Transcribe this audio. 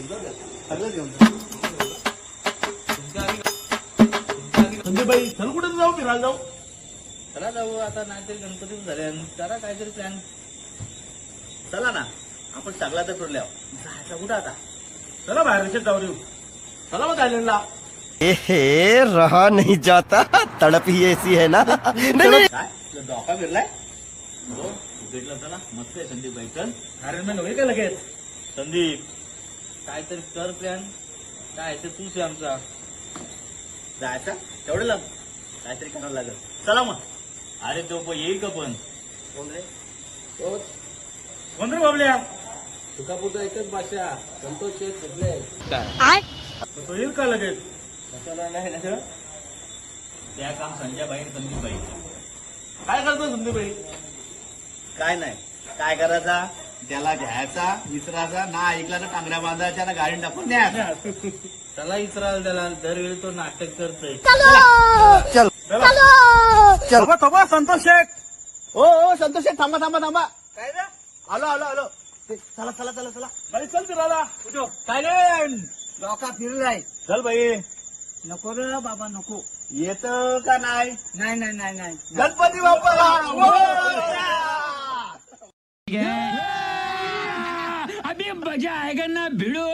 सगळं घेऊन संदीपबाई चल कुठे जाऊ फिरायला जाऊ. चला जाऊ आता, नाहीतरी गणपती झाले, करा काहीतरी प्लॅन. चला ना, आपण सगळा तर फिरल्या जायचं कुठं आता. चला बाहेर रिक्षेत जाऊ येऊ. चला मग थायलंडला. ए रहा नहीं जाता, तड़प ही ऐसी है ना. काय तुला डोका फिरलाय. हो भेटला, चला मस्त आहे संदीपबाई. चल अरेंजमेंट होईल का लगेच. संदीप, काहीतरी कर प्लॅन. काय ते तूच आहे आमचा. जायचा तेवढं लांब, काहीतरी करावं लागेल. चला मग. अरे तो पण येईल का पण. कोण रे. कोण रे बाबल्या. तुकापूरचा एकच भाषा, संतोष शेठ घेतले. तो येईल का लगेच. कशाला नाही ना त्या काम संजयबाई आणि संदीपबाई. काय करतो संदीपबाई. काय नाही, काय करायचा, त्याला घ्यायचा, विसरायचा ना, ऐकला तर टांगड्या बांधायच्या ना, गाडी टाकून न्यायचा. त्याला विसरायला, त्याला दरवेळी तो नाटक करतोय. थांबा थांबा संतोष शेठ. हो संतोष शेठ, थांबा थांबा थांबा. काय रे. आलो आलो आलो. चला चला चला चला. बाई चल फिरायला. उठो. काय रे डोका फिरलाय. चल बाई. नको रे बाबा नको. येत का नाही. नाही नाही नाही नाही गणपती बाप्पाला. अभी मजा आएगा ना भिड़ो.